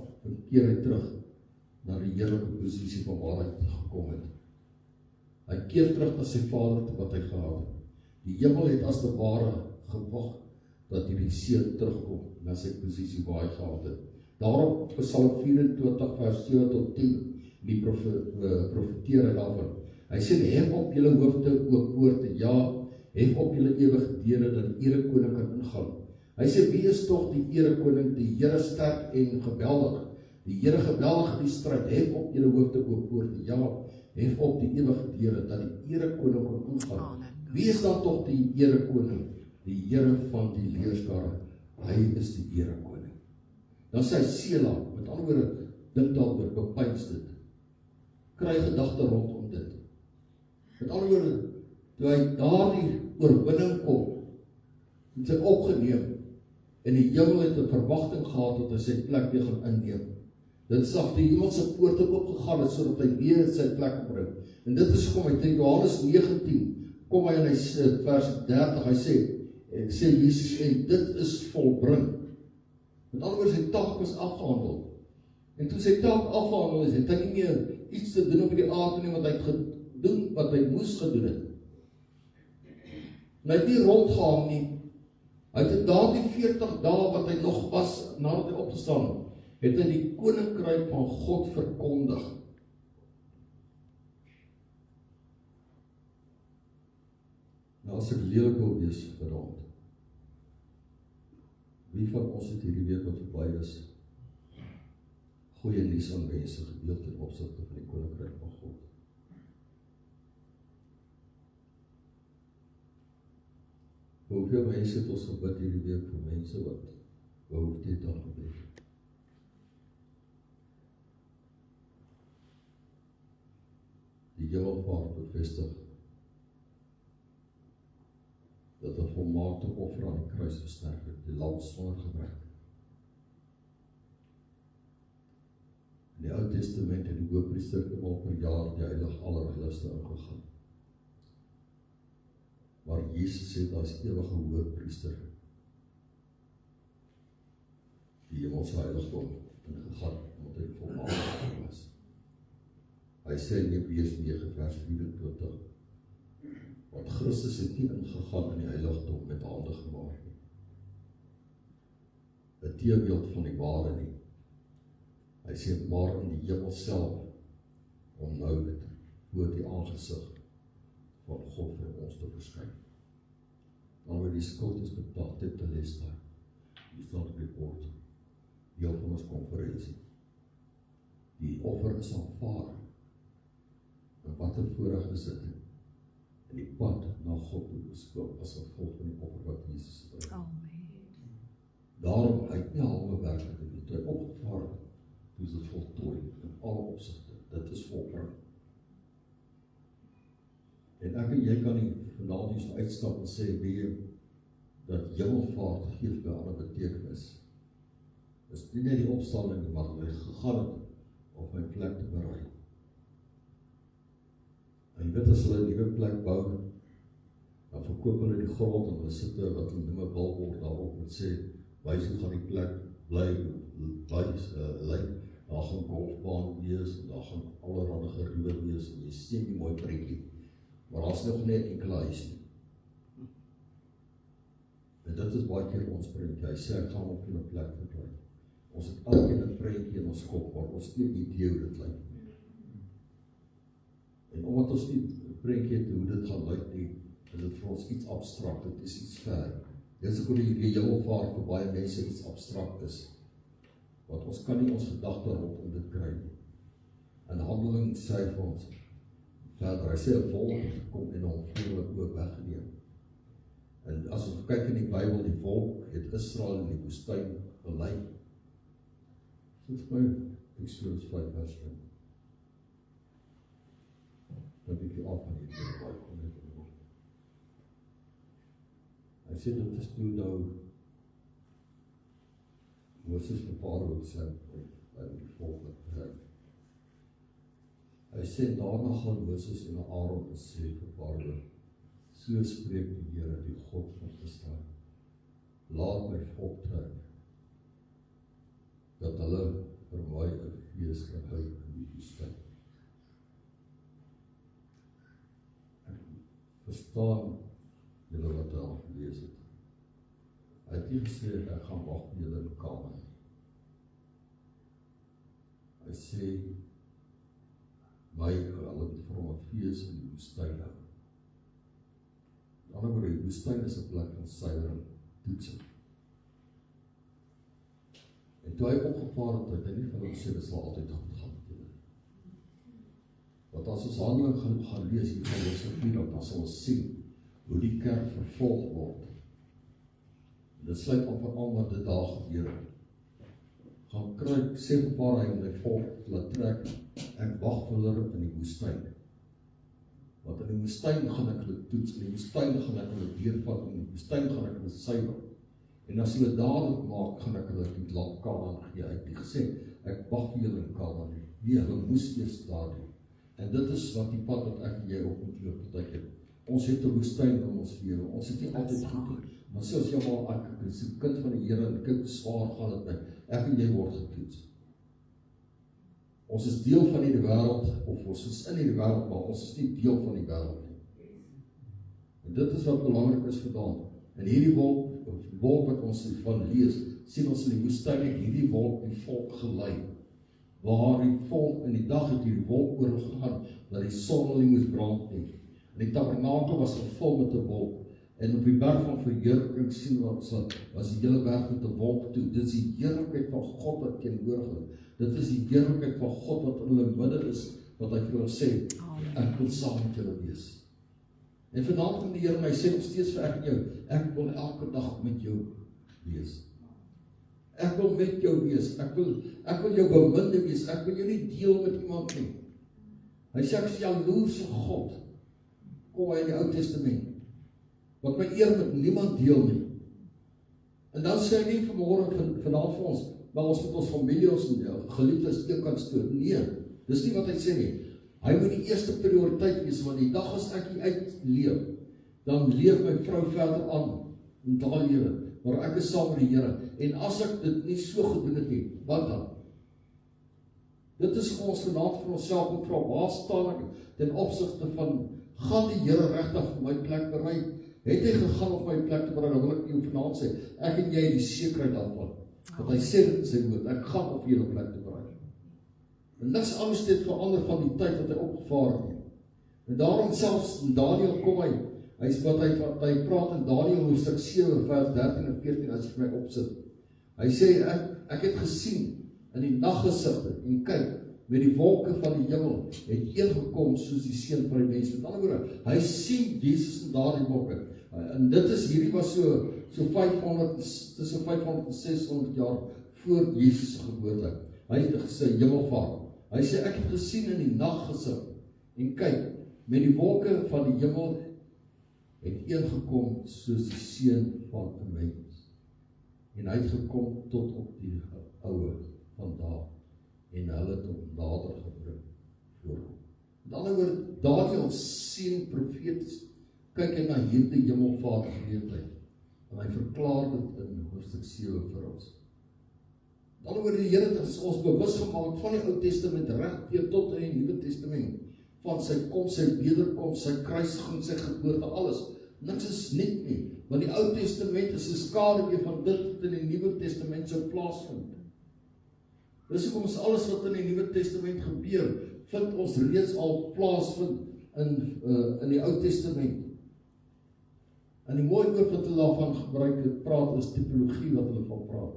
Speaker 2: keer hy terug na die heerlike posisie van waar hy gekom het. Hy keer terug na sy Vader te wat hy gehad het. Die hemel het as te ware gewag dat hierdie seun terugkom na sy posisie waar hy gehad het. Daarom Psalm 24 vers 7 tot 10 die profeteer hy daarvan. Hy sê, hef op julle hoofde oop poorte, ja, hef op julle ewige deure, dat die erekoning kan ingaan. Hy sê, wie is toch die erekoning, die Here sterk en geweldig, die Here geweldig in die stryd, hef op julle hoofde oop poorte, ja, hef op die ewige deure, dat die erekoning kan ingaan. Wie is dan toch die erekoning? Die Here van die leerskare, hy is die erekoning. Dan sê hy Sela, met ander woorde, dink daaroor, bepeins dit. Kry gedagte rondom dit. Met ander woorde, toe hy daardie oorwinning kom, het sy opgeneem, en die hemel het 'n verwagting gehad dat hy sy plek weer gaan inneem. Dit sag die hemelse poorte opgegaan het, sodat hy weer sy plek bring. En dit is kom uit Johannes 19, kom hy in hy vers 30, hy sê Jesus, en dit is volbring. Met ander woorde, sy taak is afgehandel. En toe sy taak afgehandel is, het hy nie meer iets te doen op die aarde nie, want hy het gedoen wat hy moes gedoen het. En hy het nie rondgehaal nie. Hy het daardie 40 dae wat hy nog was, nadat hy opgestaan het hy die koninkryk van God verkondig. Nou as ek lelik wil wees vanaand, wie van ons het hierdie week wat verby is, goeie nuus aan mense gedeel ten opsigte van die koninkryk van God? Hoeveel mense het ons gebid hierdie week vir mense wat behoefte het aan gebed? Die hemelvaart bevestig dat 'n volmaakte offer aan die kruis gesterf het, die lam sonder gebrek. In die Ou Testament het die hoofpriester eenmaal per jaar die heilige allerheiligste ingegaan. Maar Jesus het as ewige hoofpriester die hemelse heiligdom ingegaan, omdat hy volmaak was. Hy sê in Hebreërs 9 vers 24, want Christus het nie ingegaan in die heiligdom met hande gemaak nie. 'n teebeeld van die ware nie. Hy sê maar in die hemel self, om nou met voor die aangesig van God vir ons te verskyn. Dan word die skuld is betaal, tetelestai. Die staan op die bord, deel van ons konferensie. Die offer is aanvaar. En wat 'n voorreg is dit? En die pad na God toe beskop as gevolg van die offer wat Jesus bring.
Speaker 3: Amen.
Speaker 2: Daarom uit nie halwe werk het toe hy opgevaar het, toe is dit voltooi in alle opsigte. Dit is volbring. En ek en jy kan nie vanaand hier so uitstap en sê, weet jy, dat hemelvaart gee vir 'n ander betekenis. Dis nie net die opstanding nie, maar hy gegaan het om my plek te berei. En jy weet as hulle 'n nuwe plek bou, dan verkoop hulle die grond en hulle sit wat hulle noem 'n billboard daarop en sê, wys hoe gaan die plek lyk, daar gaan golfbaan wees, en daar gaan allerhande geriewe wees, en jy sien die mooi prentjie. Maar daar is nog net enkele huis nie. En dit is baie keer ons prentjie. Hy sê, ek gaan op 'n plek verbly. Ons het elkeen 'n prentjie in ons kop, maar ons het nie 'n idee hoe dit lyk. En omdat ons nie 'n prentjie het hoe dit gaan lyk nie, is dit vir ons iets abstrakt, dit is iets ver. Dit is ook die hemelvaart vir baie mense iets abstrakt is. Want ons kan nie ons gedagte rondom dit kry nie. En Handeling sê vir ons, verder, hy sê 'n volk het gekom en hom voor hulle oë weggeneem. En as ons kyk in die Bybel, die volk het Israel in die woestyn gelei. Soos by Eksodus 5 vers 1. Dan bietjie af van die Bybel kom net in. Hy sê dit is toe nou Moses vir Farao sê by die volk wat hy
Speaker 1: Hy sê, daarna gaan Moses en Aaron en sê vir Farao, so spreek die Here, die God van Israel, laat my volk trek, dat hulle vir my 'n fees kan hou in die woestyn. Verstaan julle wat hy al gelees het? Hy het nie gesê, ek gaan wag vir julle in Kanaan nie. Hy sê, hulle moet vir hom 'n fees in die woestyn hou. Met ander woorde, die woestyn is 'n plek van suiwering, toetsing. En toe hy opgevaar het, hy nie vir hom sê, dit sal altyd goed gaan met julle. Want as ons Handelinge gaan lees hier van Hoofstuk 4, dan sal ons sien hoe die kerk vervolg word. En dit sluit op veral wat dit daar gebeur het. Gaan kruip, sê gevaar hy om my volk laat trek, ek wag vir hulle in die woestyn. Want in die woestyn gaan ek hulle toets, in die woestyn gaan ek hulle deurvat, in die woestyn gaan ek hulle suiwer. En as hulle dadelik maak, gaan ek hulle die land Kanaan gee. Hy het nie gesê, ek wag vir julle in Kanaan nie. Nee, hulle moes eers daar doen. En dit is wat die pad wat ek en jy op moet loop partykeer. Ons het 'n woestyn om ons lewe. Ons het nie altyd goed nie. Maar soos jy maar, ek is 'n kind van die Here en kyk hoe swaar gaan dit met. Ek en jy word getoets. Ons is deel van die wêreld, of ons is in die wêreld, maar ons is nie deel van die wêreld nie. En dit is wat belangrik is vandaan. En hierdie wolk wat ons van lees, sien ons in die woestyn het hierdie wolk die volk gelei. Waar die volk in die dag het hierdie wolk oorgegaan, dat die son nie moes brand nie. En die tabernakel was gevul met 'n wolk. En op die berg van verheerliking sien ons was die hele berg met 'n wolk toe. Dit is die heerlikheid van God wat teenwoordig is. Dit is die heerlikheid van God wat in hulle midde is, wat hy vir hulle sê, ek wil saam met julle wees. En vanaand kom die Here en hy sê nog steeds vir ek en jou, ek wil elke dag met jou wees. Ek wil met jou wees, ek wil jou beminde wees, ek wil jou nie deel met iemand nie. Hy sê, ek is jaloerse God, kom hy in die Ou Testament, wat my eer met niemand deel nie. En dan sê hy nie vanmôre, vanaand vir ons, maar ons moet ons familie, ons geliefdes een kant stoot. Nee, dis nie wat hy sê nie. Hy moet die eerste prioriteit wees, want die dag as ek hier uitleef, dan leef my vrou verder aan, en daai lewe, maar ek is saam met die Here, en as ek dit nie so gedoen het nie, wat dan? Dit is ons vanaand vir onsself moet vra, waar staan ek ten opsigte van, gaan die Here regtig vir my plek berei? Het hy gegaan op my plek te berei, dan wil ek jou vanaand sê, ek en jy die sekerheid daarvan, want hy sê dit in sy woord, ek gaan op julle plek te berei. En niks anders het verander van die tyd wat hy opgevaar het. En daarom selfs in Daniël kom hy praat in Daniël hoofstuk 7 vers 13 en 14 as jy vir my opsit. Hy sê ek het gesien in die naggesigte en kyk met die wolke van die hemel het een gekom soos die seun van die mens. Met ander woorde, hy sien Jesus in daardie wolke. En dit is hierdie was so 500 tussen 500 en 600 jaar voor Jesus se geboorte. Hy het gesê hemelvaart. Hy sê ek het gesien in die naggesig en kyk met die wolke van die hemel het een gekom soos die seun van 'n mens. En hy het gekom tot op die oue van daar en hulle het hom nader gebring voor hom. Met ander woorde, Daniël sien profeties, kyk hy na hierdie hemelvaart geleentheid en hy verklaar dit in hoofstuk 7 vir ons. Met ander woorde, die Here het ons bewus gemaak van die Ou Testament regdeur tot in die Nuwe Testament, van sy kom, sy wederkoms, sy kruisiging, sy geboorte, alles. Niks is nuut nie, want die Ou Testament is 'n skaduwee van dit wat in die Nuwe Testament sou plaasvind. Dis hoekom ons alles wat in die Nuwe Testament gebeur, vind ons reeds al plaasvind in die Ou Testament. En die mooi woord wat hulle daarvan gebruik, praat is tipologie wat hulle van praat.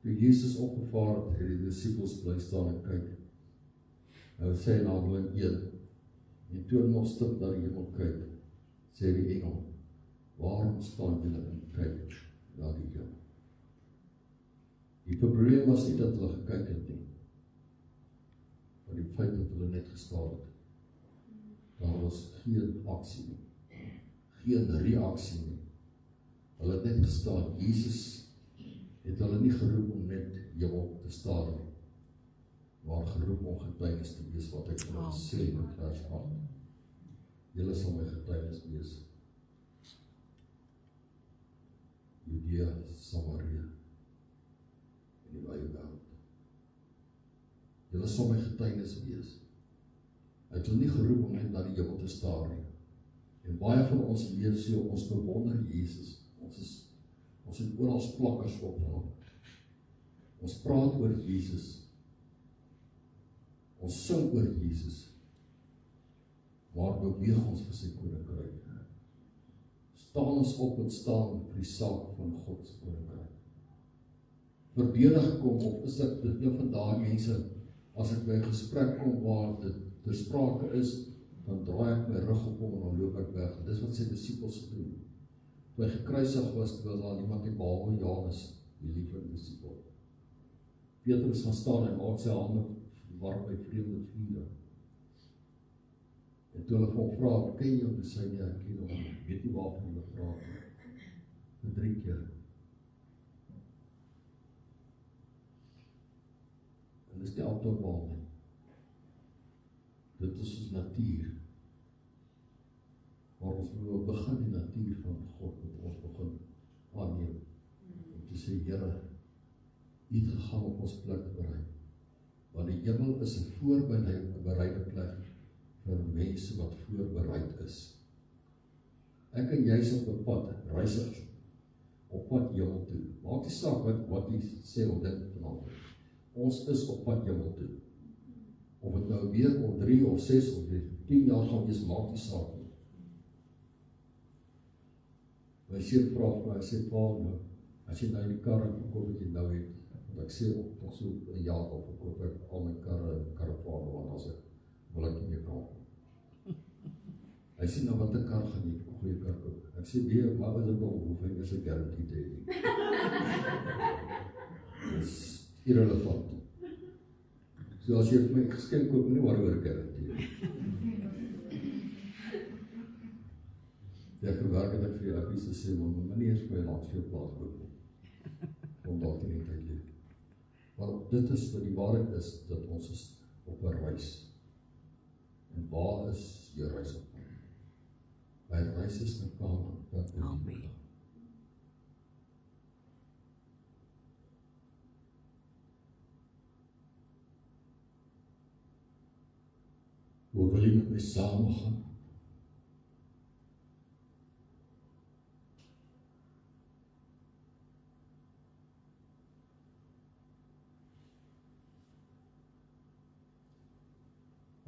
Speaker 1: Toe Jesus opgevaar het, het die disippels bly staan en kyk. Hy sê in Handelinge 1, en toe nog stil na die hemel kyk, sê die engel, waarom staan julle en kyk na die hemel? Die probleem was nie dat hulle gekyk het nie, maar die feit dat hulle net gestaan het. Daar was geen aksie nie, geen reaksie nie. Hulle het net gestaan. Jesus het hulle nie geroep om net hemel te staar nie.
Speaker 2: maar geroep om getuienis te wees wat ek vir ons sê in vers 8. Julle sal my getuienis wees. Judea, Samaria en die wye wêreld. Julle sal my getuienis wees. Hy het hulle nie geroep om net na die hemel te staar nie. En baie van ons leef so, ons bewonder Jesus. Ons het oral plakkers op hom. Ons praat oor Jesus. Ons sing oor Jesus. Maar beweeg ons vir sy koninkryk. Staan ons op en staan vir die saak van God se koninkryk. Verdedig kom op, is dit een van daai mense, as ek by 'n gesprek kom waar dit ter sprake is, dan draai ek my rug op hom en dan loop ek weg. En dis wat sy disippels gedoen. Toe hy gekruisig was, terwyl daar niemand nie behalwe Johannes, die lieflike disipel. Petrus gaan staan en maak sy hande warm by vreemde vure. En toe hulle vir hom vra, ken jy hom? Toe sê hy, ja, ek ken hom, weet nie waarvan hulle praat nie. Vir 3 keer. En dis nie abnormaal nie. Dit is ons natuur. Maar ons moet begin die natuur van God met ons begin aanneem. Om te sê, Here, U het gegaan op ons plek berei. Want die hemel is 'n voorbereide plek vir mense wat voorbereid is. Ek en jy is op 'n pad, reisig, op pad hemel toe. Maak nie saak wat jy sê om dit vanaand. Ons is op pad hemel toe. Of het nou 'n week of 3 of 6 of 10 jaar gaan wees, maak nie saak nie. My seun vra vir my, hy sê, "Pa, nou, as jy nou die kar verkoop wat jy nou het," want ek sê op so 'n jaar of verkoop ek al my karre en karavane, want as ek wil ek nie meer koop. Hy sê, "Nou wat 'n kar gaan jy 'n goeie kar koop?" Ek sê, "Nee, maar wat is dit om hoeveel is 'n garantie te hê?" Dis irrelevant. So as jy vir my geskenk koop, nie worry oor garantie. Ja, gewerk het ek vir jou iets te sê, maar nie eens vir my langs veel plaas koop nie. Om dalk nie tyd leef. Maar dit is wat die waarheid is, dat ons is op 'n reis. En waar is jou reis op? My reis is na Kanaan, dat
Speaker 3: Amen.
Speaker 2: Hoe wil jy met my saam gaan?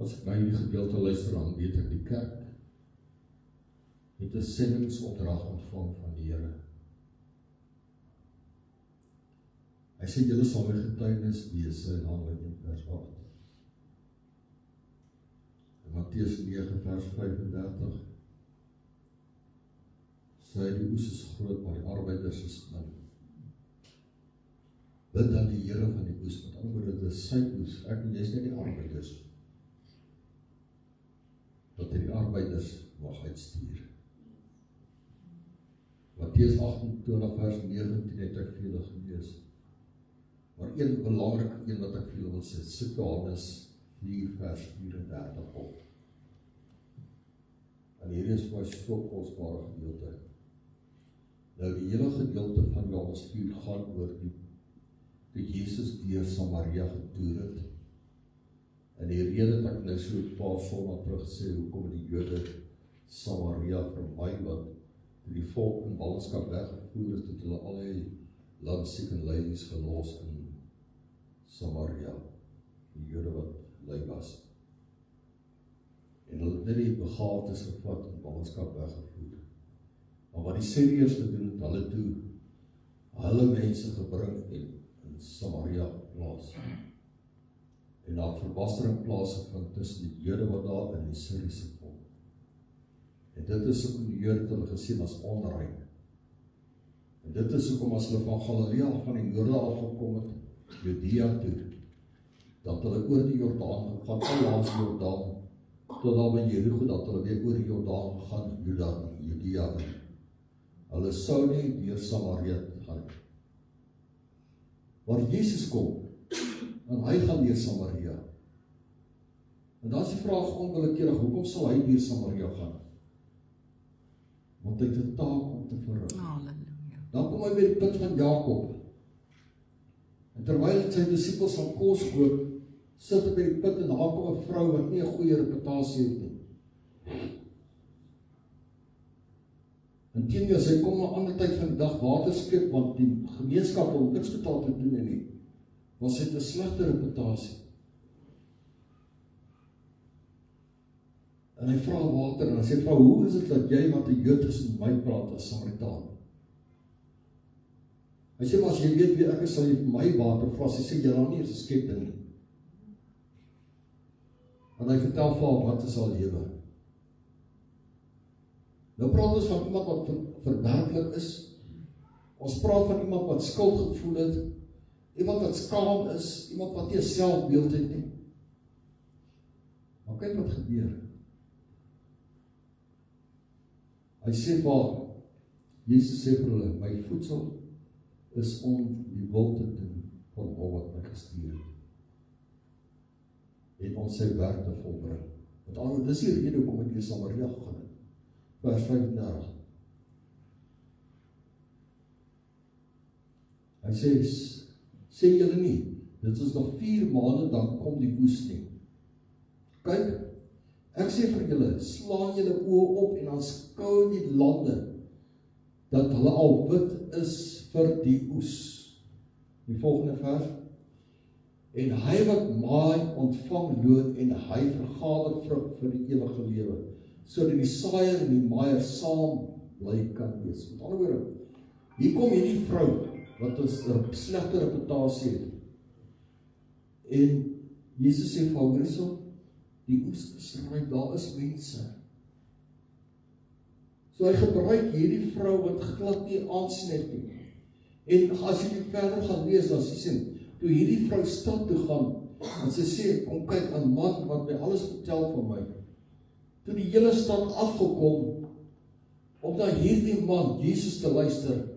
Speaker 2: As ek na hierdie gedeelte luister, dan weet ek die kerk het 'n sendingsopdrag ontvang van die Here. Hy sê, julle sal my getuienis wees in Handelinge 1 vers 8. In Matteus 9 vers 35 sê hy, die oes is groot, maar die arbeiders is min. Bid dan die Here van die oes, met ander woorde, dit is sy oes, ek en jy is nie die arbeiders, dat hy die arbeiders mag uitstuur. Matteus 28 vers 19 het ek vir julle gelees. Maar een belangrike een wat ek vir julle wil sê, sit Johannes 4 vers 34 op. En hierdie is vir my so kosbare gedeelte. Nou die hele gedeelte van Johannes 4 gaan oor toe Jesus deur Samaria getoer het. En die rede dat ek nou so 'n paar sondae terug sê, hoekom die Jode Samaria vermy, want toe die volk in ballingskap weggevoer is, het hulle al die landsiek en lydies gelos in Samaria, die Jode wat lui was. En hulle het net die begaafdes gevat en ballingskap weggevoer. Maar wat die Syriërs gedoen het, hulle toe hulle mense gebring en in Samaria geplaas. En daar verbastering plaasgevind tussen die Jode wat daar in die Syriese volk. En dit is hoekom die Jode hulle gesien as onrein. En dit is hoekom as hulle van Galilea van die noorde af gekom het, Judea toe, dat hulle oor die Jordaan gegaan, al langs die Jordaan, tot daar by Jericho, dat hulle weer oor die Jordaan gegaan, Judea. Hulle sou nie deur Samaria gaan. Waar Jesus kom, En hy gaan deur Samaria. En dan is die vraag onwillekeurig, hoekom sal hy deur Samaria gaan? Want hy het 'n taak om te verrig.
Speaker 3: Halleluja.
Speaker 2: Dan kom hy by die put van Jakob. En terwyl sy disippels van kos koop, sit hy by die put en daar kom 'n vrou wat nie 'n goeie reputasie het nie. Inteendeel, sy kom na 'n ander tyd van die dag water skep, want die gemeenskap wil niks met haar te doen hê nie. Want sy het 'n slegte reputasie. En hy vra water en hy sê, vrou, hoe is dit dat jy wat 'n Jood is met my praat as Samaritaan? Hy sê, maar as jy weet wie ek is, sal jy my water vra. Sy sê, jy nie eens 'n skep ding nie. En hy vertel vir haar, wat is haar lewe? Nou praat ons van iemand wat verwerklik is. Ons praat van iemand wat skuld gevoel het, iemand wat skaam is, iemand wat nie 'n selfbeeld het nie. Maar kyk wat gebeur. Hy sê vir Jesus sê vir hulle, my voedsel is om die wil te doen van al wat my gestuur het. En ons sy werk te volbring. Met ander woorde, dis die rede hoekom ek deur Samaria gegaan het. Vers 35. Hy sê julle nie, dit is nog 4 maande, dan kom die woes nie. Kyk, ek sê vir julle, slaan julle oë op en aanskou die lande, dat hulle al wit is vir die oes. Die volgende vers. En hy wat maai, ontvang loon, en hy vergader vrug vir die ewige lewe, sodat die saaier en die maaier saam bly kan wees. Met ander woorde, hier kom hierdie vrou, wat 'n slegte reputasie het. En Jesus sê vir haar, hierso, die oes is ryk, daar is mense. So hy gebruik hierdie vrou wat glad nie aansien het nie. En as jy verder gaan lees, dan sien, toe hierdie vrou stad toe gaan, en sy sê, kom kyk aan man wat my alles vertel van my. Toe die hele stad afgekom, om na hierdie man, Jesus, te luister,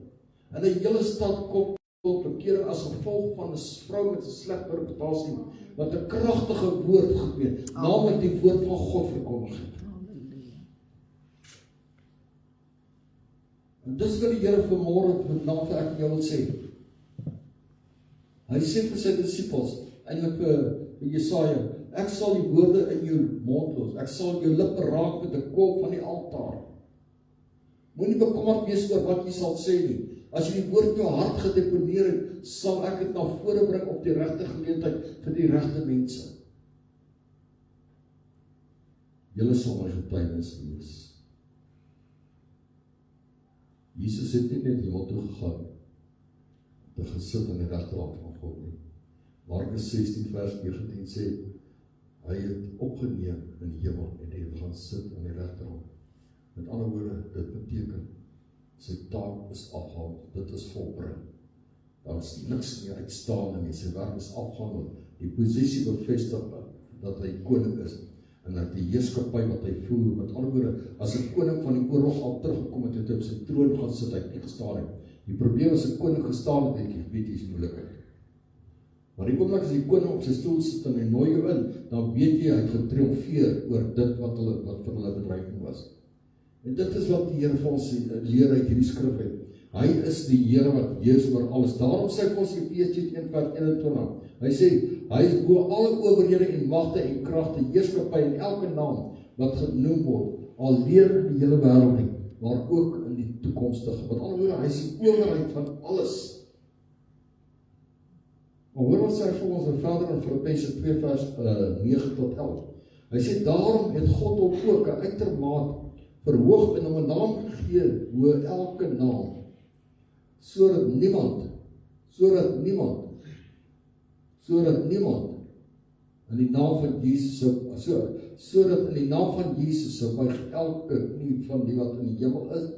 Speaker 2: en die hele stad kom tot bekering as gevolg van 'n vrou met 'n slegte reputasie, wat 'n kragtige woord geweet, naamlik die woord van God verkondig het. En dis wat die Here vanmôre vanaf ek jou wil sê. Hy sê vir sy disippels, eintlik vir Jesaja, ek sal die woorde in jou mond los, ek sal jou lippe raak met 'n kolk van die altaar. Moenie bekommerd wees oor wat jy sal sê nie. As jy die woord in jou hart gedeponeer het, sal ek dit na vore bring op die regte geleentheid vir die regte mense. Julle sal my getuienis wees. Jesus het nie net hemel toe gegaan, te gesit in die regterhand van God nie. Markus 16 vers 19 sê, hy het opgeneem in die hemel en hy het gaan sit in die regterhand. Met ander woorde, dit beteken, sy taak is afgehandel, dit is volbring. Daar is niks meer uitstaande nie, sy werk is afgehandel. Die posisie bevestig dat hy koning is, en dat die heerskappy wat hy voer, met ander woorde, as 'n koning van die oorlog al teruggekom het, het hy op sy troon gaan sit, hy het nie gestaan het. Die probleem as 'n koning gestaan het, ek weet jy is moeilikheid. Maar die oomblik as die koning op sy stoel sit en hy nooi jou in, dan weet jy, hy het getriomfeer oor dit wat vir hulle bedreiging was. En dit is wat die Here vir ons leer uit hierdie skrif uit. Hy is die Here wat heers oor alles. Daarom sê vir ons Efesiërs 1:21. Hy sê, hy is bo alle owerhede en magte en kragte, heerskappy en elke naam wat genoem word, al leer in die hele wêreld nie, maar ook in die toekomstige. Met ander woorde, hy is die owerheid van alles. Maar hoor wat sê vir ons verder in Filippense 2 vers 9 tot 11. Hy sê, daarom het God hom ook 'n uitermate verhoog en hom 'n naam gegee bo elke naam, sodat niemand in die naam van Jesus sodat in die naam van Jesus sou buig elke knie van die wat in die hemel is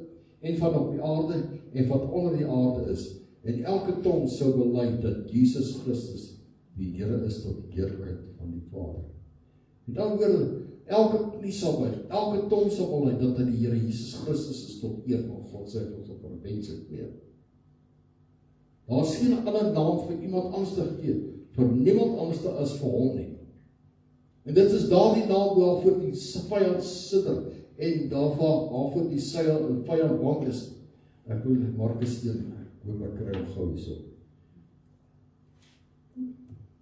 Speaker 2: en van op die aarde en wat onder die aarde is, en elke tong sou bely dat Jesus Christus die Here is tot heerlikheid van die Vader. Met ander woorde, elke knie sal buig, elke tong sal bely dat hy die Here Jesus Christus is tot eer van God, sê ons op Filippense 2. Daar is geen ander naam vir iemand anders te gee, vir niemand anders as vir hom nie. En dit is daardie naam waarvoor die vyand sidder en waarvoor die vyand bang is. Ek wil Markus 1, hoop ek kry hom gou hierso.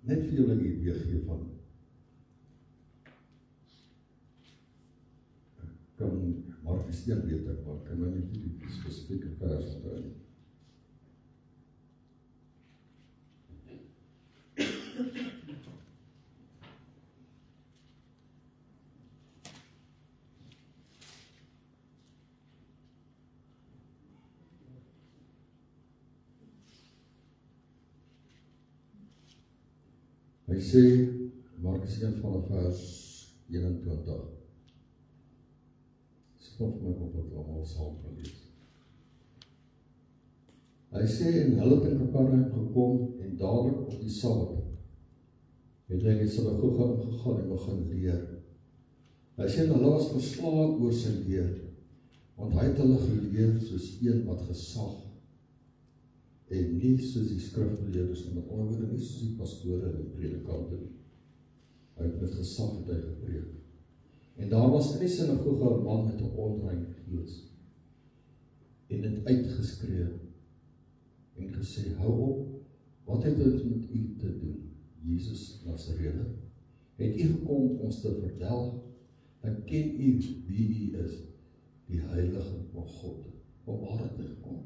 Speaker 2: Net vir julle 'n idee gee van kan Markus 1 weet ek, maar kan my nie die spesifieke vers onthou nie. Hy sê, Markus 1 vanaf vers 21. Stop my op wat allemaal saam kan lees. Hy sê, en hulle het in Kapernaum gekom, en dadelik op die Sabbat het hy in die sinagoge ingegaan en begin leer. Hy sê, en hulle was verslaan oor sy leer, want hy het hulle geleer soos een wat gesag, en nie soos die skrifgeleerdes, en met ander woorde nie soos die pastore en die predikante nie. Hy het met gesag het hy gepreek. En daar was in die sinagoge 'n man met 'n onrein gees, en het uitgeskree, en gesê, hou op, wat het dit met u te doen, Jesus Nasareër? Het u gekom ons te vertel, ek ken u wie u is, die heilige van God. Maar waar het hy gekom?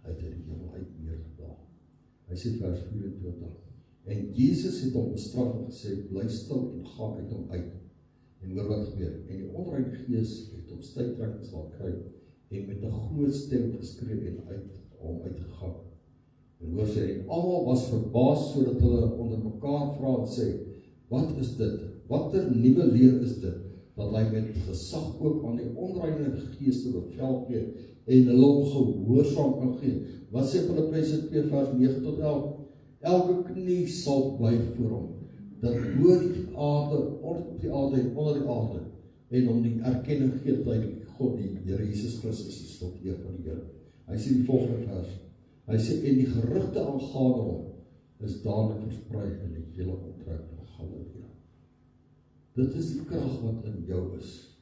Speaker 2: Hy het die hemel uit neergedaal. Hy sê vers 24, en Jesus het hom bestraf en gesê, bly stil en gaan uit hom uit. En hoor wat gebeur, en die onreine gees het hom stuiptrekkings laat kry, en met 'n groot stem geskree en hom uitgegaan. En hoor sê, en almal was verbaas, sodat hulle onder mekaar vra en sê, wat is dit? Watter nuwe leer is dit, dat hy met gesag ook aan die onreine geeste bevel gee, en hulle hom gehoorsaam kan gee. Wat sê Filippense 2 vers 9 tot 11? Elke knie sal buig voor hom, dat bo die aarde, op die aarde en onder die aarde, en om die erkenning gee dat hy God, die Here Jesus Christus is tot eer van die Here. Hy sê die volgende vers, hy sê, en die gerugte aangaande hom, is dadelik versprei in die hele omtrek van Galilea. Dit is die krag wat in jou is.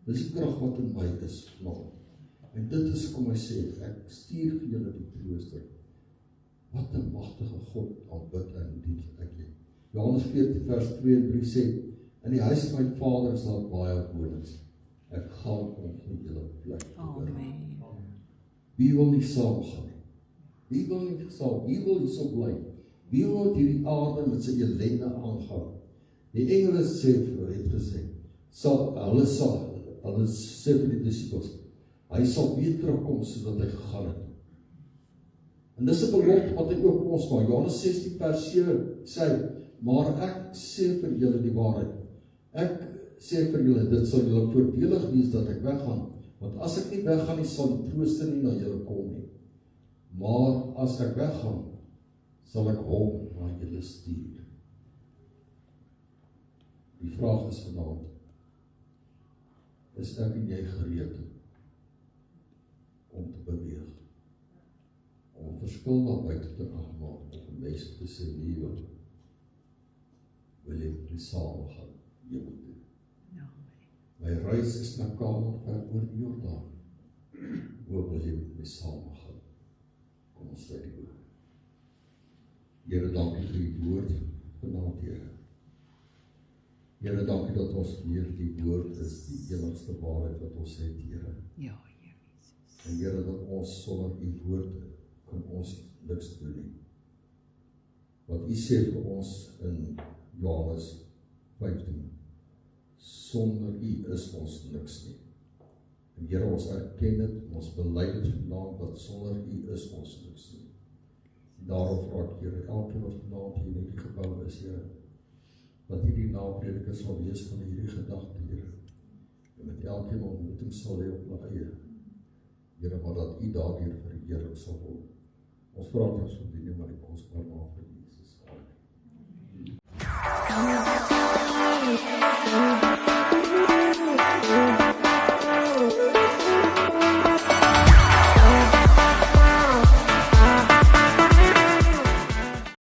Speaker 2: Dit is die krag wat in my is vanaand. En dit is, kom hy sê, ek stuur vir julle die trooster. Wat 'n magtige God aanbid en dien ek jy. Johannes 14 vers 2 en 3 sê, in die huis van my Vader is daar baie wonings. Ek gaan om vir julle plek te berei. Wie wil nie saam gaan nie? Wie wil nie saam? Wie wil hierso bly? Wie wil met hierdie aarde met sy ellende aangaan? Die engele het gesê, hulle sê vir die disciples, hy sal weer terugkom sodat hy gegaan het. En dis 'n belofte wat hy ook ons maak. Johannes 16 vers 7 sê, maar ek sê vir julle die waarheid. Ek sê vir julle, dit sal julle voordelig wees dat ek weggaan, want as ek nie weggaan nie, sal die trooster nie na julle kom nie. Maar as ek weggaan, sal ek hom na julle stuur. Die vraag is vanaand, is ek en jy gereed om te beweeg? Om verskil daar buite te kan maak, om mense te sê, nee, wil jy met my saam gaan, jy moet doen. My reis is na Kanaan ver oor die Jordaan. Wil jy met my saam gaan? Kom ons sluit die oor. Here, dankie vir die woord vanaand, Here. Here, dankie dat ons weer die woord is, die enigste waarheid wat ons het, Here.
Speaker 3: Ja, Heer Jesus.
Speaker 2: En Here, dat ons sonder u woord kan ons niks doen nie. Wat u sê vir ons in Johannes 15, sonder u is ons niks nie. En Here, ons erken dit, ons bely dit vanaand, dat sonder u is ons niks nie. En daarom vra ek, Here, elkeen wat vanaand hier in hierdie gebou is, Here, dat hierdie naprediker sal wees van hierdie gedagte, Here, en met elkeen ontmoeting sal hê op my eie, Here, maar dat u daardeur verheerlik sal word. Ons vra dit ons verdien, maar die kosbare naam van Jesus. Amen.